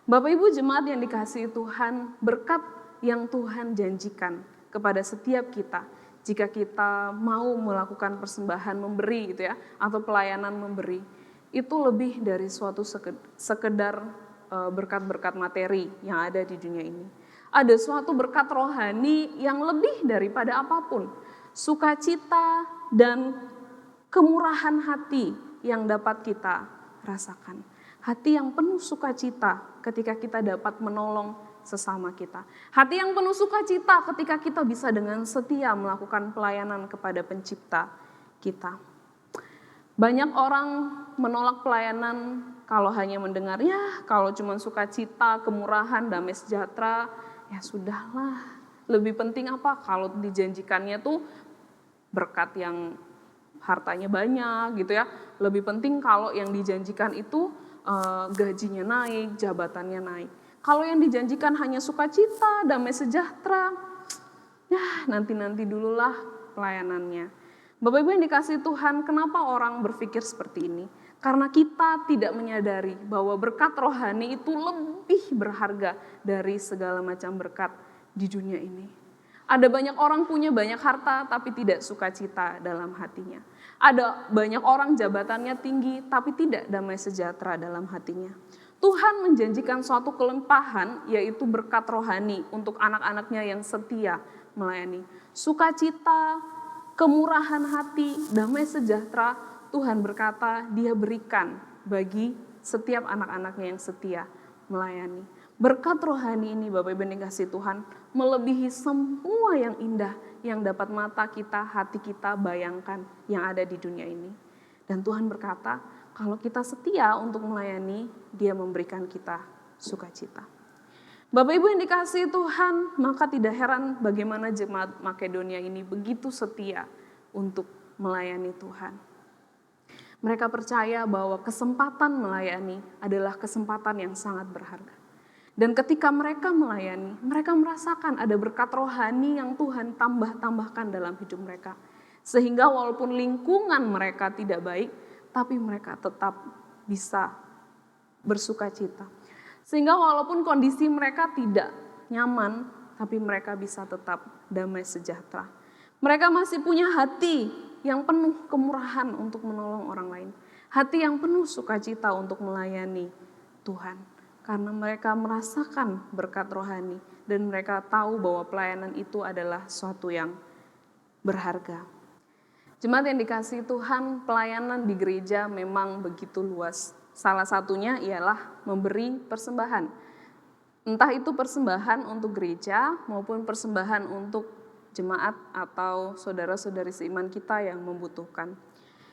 Bapak Ibu jemaat yang dikasihi Tuhan, berkat yang Tuhan janjikan kepada setiap kita, jika kita mau melakukan persembahan memberi gitu ya, atau pelayanan memberi, itu lebih dari suatu sekedar berkat-berkat materi yang ada di dunia ini. Ada suatu berkat rohani yang lebih daripada apapun. Sukacita dan kemurahan hati yang dapat kita rasakan. Hati yang penuh sukacita ketika kita dapat menolong sesama kita. Hati yang penuh sukacita ketika kita bisa dengan setia melakukan pelayanan kepada pencipta kita. Banyak orang menolak pelayanan kalau hanya mendengar, ya kalau cuma sukacita, kemurahan, damai sejahtera, ya sudahlah. Lebih penting apa kalau dijanjikannya tuh berkat yang hartanya banyak gitu ya. Lebih penting kalau yang dijanjikan itu gajinya naik, jabatannya naik. Kalau yang dijanjikan hanya sukacita, damai sejahtera, ya nanti-nanti dululah pelayanannya. Bapak Ibu yang dikasihi Tuhan, kenapa orang berpikir seperti ini? Karena kita tidak menyadari bahwa berkat rohani itu lebih berharga dari segala macam berkat di dunia ini. Ada banyak orang punya banyak harta tapi tidak sukacita dalam hatinya. Ada banyak orang jabatannya tinggi tapi tidak damai sejahtera dalam hatinya. Tuhan menjanjikan suatu kelimpahan yaitu berkat rohani untuk anak-anaknya yang setia melayani. Sukacita, kemurahan hati, damai sejahtera, Tuhan berkata Dia berikan bagi setiap anak-anaknya yang setia melayani. Berkat rohani ini Bapak Ibu yang dikasihi Tuhan melebihi semua yang indah yang dapat mata kita, hati kita bayangkan yang ada di dunia ini. Dan Tuhan berkata kalau kita setia untuk melayani, Dia memberikan kita sukacita. Bapak Ibu yang dikasihi Tuhan, maka tidak heran bagaimana jemaat Makedonia ini begitu setia untuk melayani Tuhan. Mereka percaya bahwa kesempatan melayani adalah kesempatan yang sangat berharga. Dan ketika mereka melayani, mereka merasakan ada berkat rohani yang Tuhan tambahkan dalam hidup mereka. Sehingga walaupun lingkungan mereka tidak baik, tapi mereka tetap bisa bersukacita. Sehingga walaupun kondisi mereka tidak nyaman, tapi mereka bisa tetap damai sejahtera. Mereka masih punya hati yang penuh kemurahan untuk menolong orang lain. Hati yang penuh sukacita untuk melayani Tuhan. Karena mereka merasakan berkat rohani dan mereka tahu bahwa pelayanan itu adalah suatu yang berharga. Jemaat yang dikasihi Tuhan, pelayanan di gereja memang begitu luas. Salah satunya ialah memberi persembahan. Entah itu persembahan untuk gereja maupun persembahan untuk jemaat atau saudara-saudari seiman kita yang membutuhkan.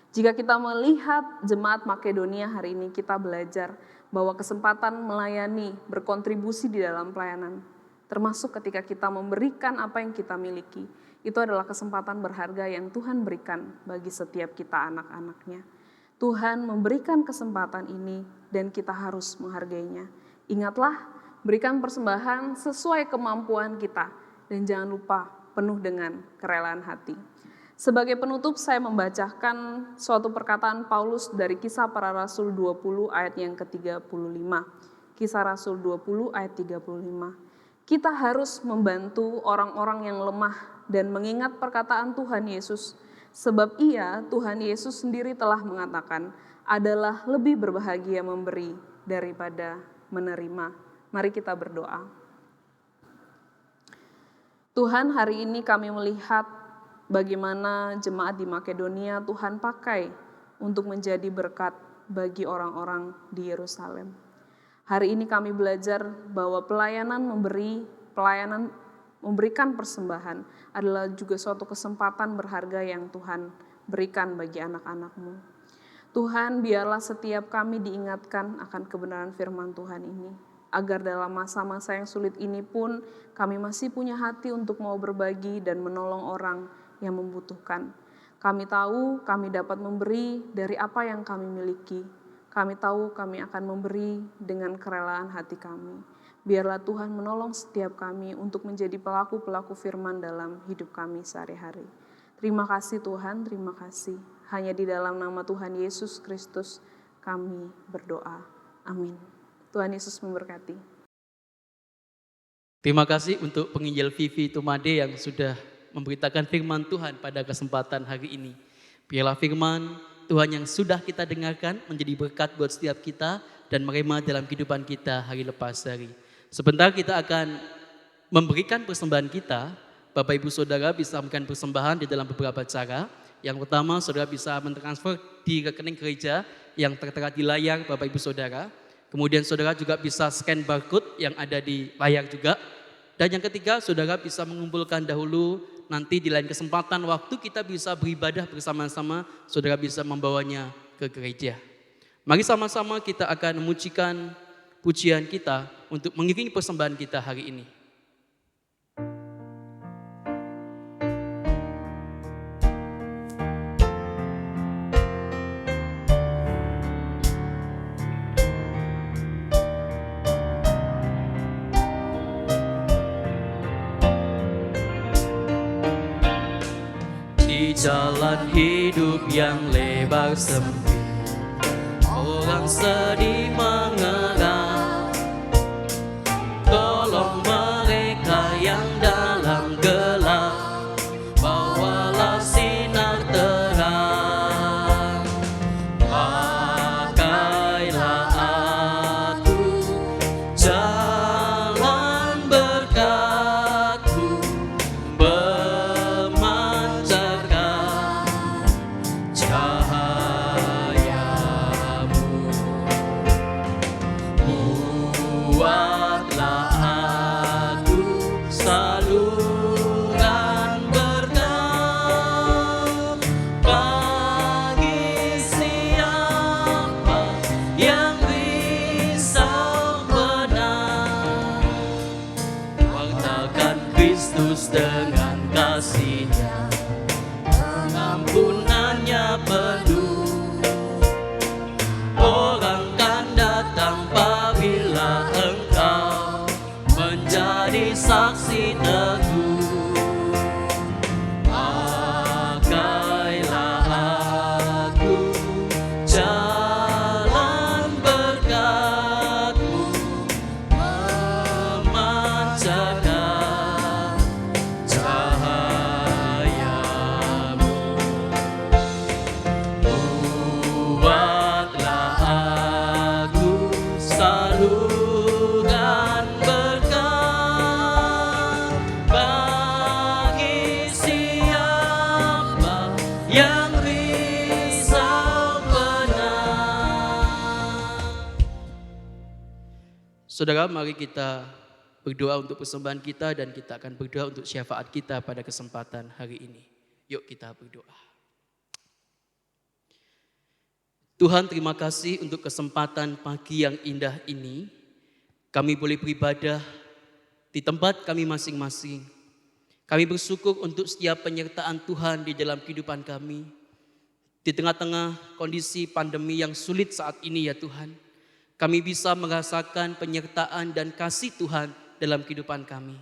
Jika kita melihat jemaat Makedonia hari ini, kita belajar bahwa kesempatan melayani, berkontribusi di dalam pelayanan, termasuk ketika kita memberikan apa yang kita miliki, Itu adalah kesempatan berharga yang Tuhan berikan bagi setiap kita anak-anaknya. Tuhan memberikan kesempatan ini dan kita harus menghargainya. Ingatlah, berikan persembahan sesuai kemampuan kita dan jangan lupa penuh dengan kerelaan hati. Sebagai penutup saya membacakan suatu perkataan Paulus dari Kisah Para Rasul 20 ayat yang ke-35. Kisah Rasul 20 ayat 35. Kita harus membantu orang-orang yang lemah dan mengingat perkataan Tuhan Yesus. Sebab ia, Tuhan Yesus sendiri telah mengatakan, adalah lebih berbahagia memberi daripada menerima. Mari kita berdoa. Tuhan, hari ini kami melihat bagaimana jemaat di Makedonia Tuhan pakai untuk menjadi berkat bagi orang-orang di Yerusalem. Hari ini kami belajar bahwa pelayanan memberikan persembahan adalah juga suatu kesempatan berharga yang Tuhan berikan bagi anak-anak-Mu. Tuhan, biarlah setiap kami diingatkan akan kebenaran firman Tuhan ini, agar dalam masa-masa yang sulit ini pun kami masih punya hati untuk mau berbagi dan menolong orang yang membutuhkan. Kami tahu kami dapat memberi dari apa yang kami miliki. Kami tahu kami akan memberi dengan kerelaan hati kami. Biarlah Tuhan menolong setiap kami untuk menjadi pelaku-pelaku firman dalam hidup kami sehari-hari. Terima kasih Tuhan, terima kasih. Hanya di dalam nama Tuhan Yesus Kristus kami berdoa. Amin. Tuhan Yesus memberkati. Terima kasih untuk penginjil Vivi Tumade yang sudah memberitakan firman Tuhan pada kesempatan hari ini. Biarlah firman Tuhan yang sudah kita dengarkan menjadi berkat buat setiap kita dan merema dalam kehidupan kita hari lepas hari. Sebentar kita akan memberikan persembahan kita. Bapak Ibu Saudara bisa memberikan persembahan di dalam beberapa cara. Yang pertama, saudara bisa mentransfer di rekening gereja yang tertera di layar Bapak Ibu Saudara. Kemudian saudara juga bisa scan barcode yang ada di layar juga. Dan yang ketiga, saudara bisa mengumpulkan dahulu, nanti di lain kesempatan waktu kita bisa beribadah bersama-sama, saudara bisa membawanya ke gereja. Mari sama-sama kita akan memujikan pujian kita untuk mengiringi persembahan kita hari ini. Di jalan hidup yang lebar sempit, orang sedih mengerang. Tolong mereka yang dalam gelap, bawalah sinar terang. Pakailah aku jalan berkat-Mu, cahayamu. Buatlah aku saluran berkat bagi siapa yang risau benar. Wartakan Kristus dengan kasih-Nya, pengampunannya penuh. Orang kan datang apabila engkau menjadi saksi teguh. Pakailah aku jalan berkat-Mu, memancarkan cahayamu. Buatlah aku saluran berkat bagi siapa yang risau benar. Saudara, mari kita berdoa untuk persembahan kita dan kita akan berdoa untuk syafaat kita pada kesempatan hari ini. Yuk kita berdoa. Tuhan, terima kasih untuk kesempatan pagi yang indah ini. Kami boleh beribadah di tempat kami masing-masing. Kami bersyukur untuk setiap penyertaan Tuhan di dalam kehidupan kami. Di tengah-tengah kondisi pandemi yang sulit saat ini ya Tuhan, kami bisa merasakan penyertaan dan kasih Tuhan dalam kehidupan kami.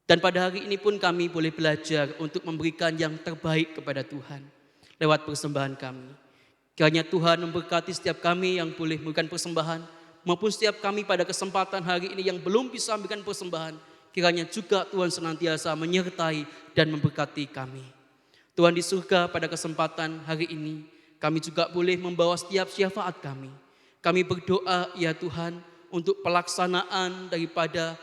Dan pada hari ini pun kami boleh belajar untuk memberikan yang terbaik kepada Tuhan lewat persembahan kami. Kiranya Tuhan memberkati setiap kami yang boleh memberikan persembahan, maupun setiap kami pada kesempatan hari ini yang belum bisa memberikan persembahan. Kiranya juga Tuhan senantiasa menyertai dan memberkati kami. Tuhan di surga, pada kesempatan hari ini kami juga boleh membawa setiap syafaat kami. Kami berdoa ya Tuhan untuk pelaksanaan daripada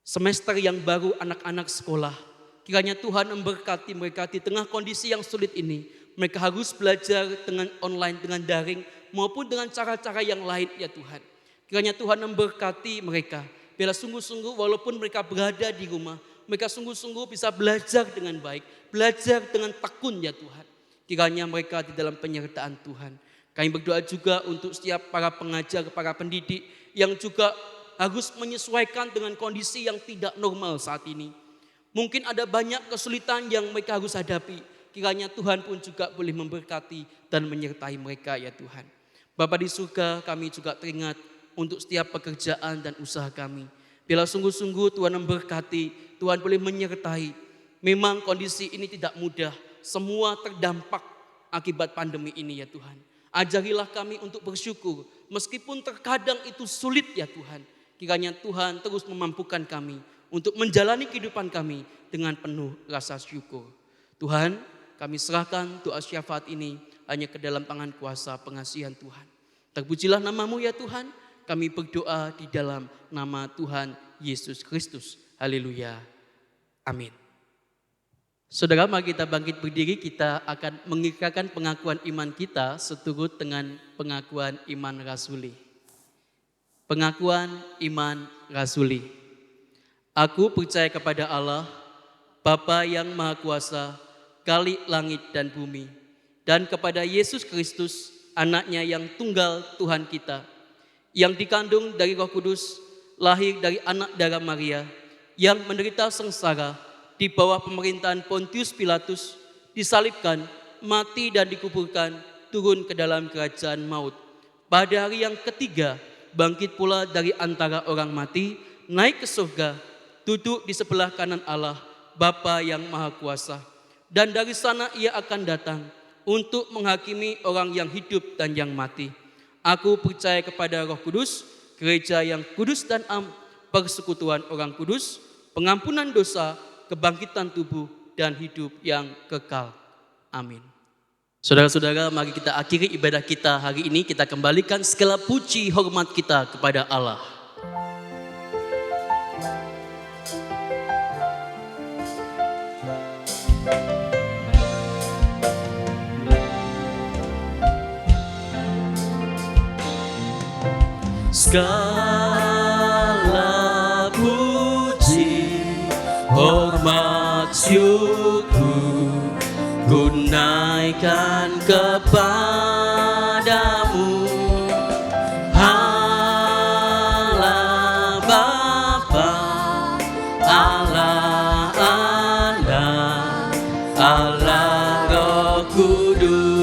semester yang baru anak-anak sekolah. Kiranya Tuhan memberkati mereka di tengah kondisi yang sulit ini. Mereka harus belajar dengan online, dengan daring, maupun dengan cara-cara yang lain ya Tuhan. Kiranya Tuhan memberkati mereka. Biarlah sungguh-sungguh walaupun mereka berada di rumah, mereka sungguh-sungguh bisa belajar dengan baik, belajar dengan tekun ya Tuhan. Kiranya mereka di dalam penyertaan Tuhan. Kami berdoa juga untuk setiap para pengajar, para pendidik yang juga harus menyesuaikan dengan kondisi yang tidak normal saat ini. Mungkin ada banyak kesulitan yang mereka harus hadapi. Kiranya Tuhan pun juga boleh memberkati dan menyertai mereka ya Tuhan. Bapa di surga, kami juga teringat untuk setiap pekerjaan dan usaha kami. Bila sungguh-sungguh Tuhan memberkati, Tuhan boleh menyertai. Memang kondisi ini tidak mudah, semua terdampak akibat pandemi ini ya Tuhan. Ajarilah kami untuk bersyukur, meskipun terkadang itu sulit ya Tuhan. Kiranya Tuhan terus memampukan kami untuk menjalani kehidupan kami dengan penuh rasa syukur. Tuhan, kami serahkan doa syafaat ini hanya ke dalam tangan kuasa pengasihan Tuhan. Terpujilah nama-Mu ya Tuhan. Kami berdoa di dalam nama Tuhan Yesus Kristus. Haleluya. Amin. Saudara, mari kita bangkit berdiri. Kita akan mengikrarkan pengakuan iman kita seturut dengan pengakuan iman rasuli. Pengakuan iman rasuli. Aku percaya kepada Allah, Bapa yang Maha Kuasa, Khalik langit dan bumi, dan kepada Yesus Kristus, Anak-Nya yang tunggal Tuhan kita, yang dikandung dari Roh Kudus, lahir dari anak darah Maria, yang menderita sengsara di bawah pemerintahan Pontius Pilatus, disalibkan, mati dan dikuburkan, turun ke dalam kerajaan maut. Pada hari yang ketiga, bangkit pula dari antara orang mati, naik ke surga, duduk di sebelah kanan Allah, Bapa yang Maha Kuasa. Dan dari sana ia akan datang untuk menghakimi orang yang hidup dan yang mati. Aku percaya kepada Roh Kudus, gereja yang kudus dan am, persekutuan orang kudus, pengampunan dosa, kebangkitan tubuh, dan hidup yang kekal. Amin. Saudara-saudara, mari kita akhiri ibadah kita hari ini. Kita kembalikan segala puji hormat kita kepada Allah. Segala puji, hormat, syukur, gunaikan kepadamu, Allah Bapa, Allah Anak, Allah Roh Kudus.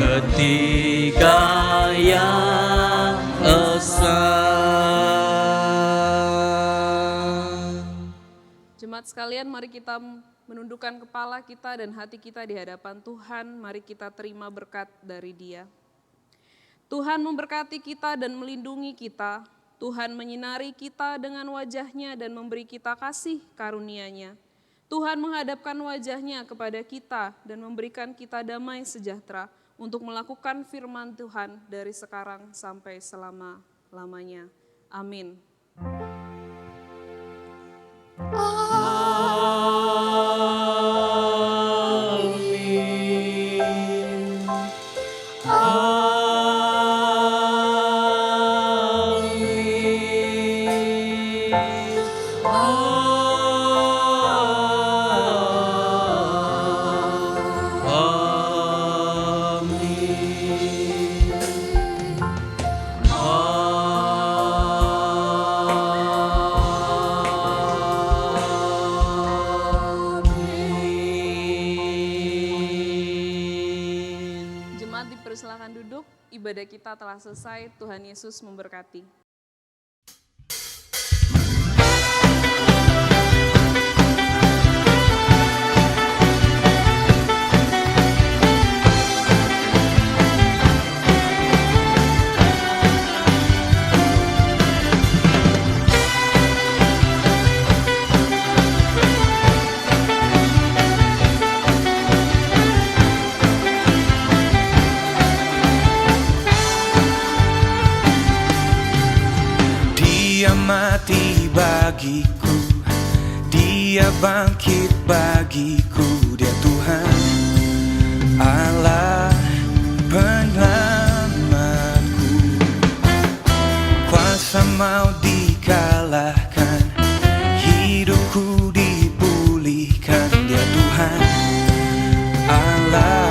Ketika yang esa. Jemaat sekalian, mari kita menundukkan kepala kita dan hati kita di hadapan Tuhan. Mari kita terima berkat dari Dia. Tuhan memberkati kita dan melindungi kita. Tuhan menyinari kita dengan wajah-Nya dan memberi kita kasih karunia-Nya. Tuhan menghadapkan wajah-Nya kepada kita dan memberikan kita damai sejahtera untuk melakukan firman Tuhan dari sekarang sampai selama-lamanya. Amin. Amin. Amin. silakan duduk. Ibadah kita telah selesai. Tuhan Yesus memberkati. Dia mati bagiku, Dia bangkit bagiku, Dia Tuhan Allah penyelamatku. Kuasa maut dikalahkan, hidupku dipulihkan, Dia Tuhan Allah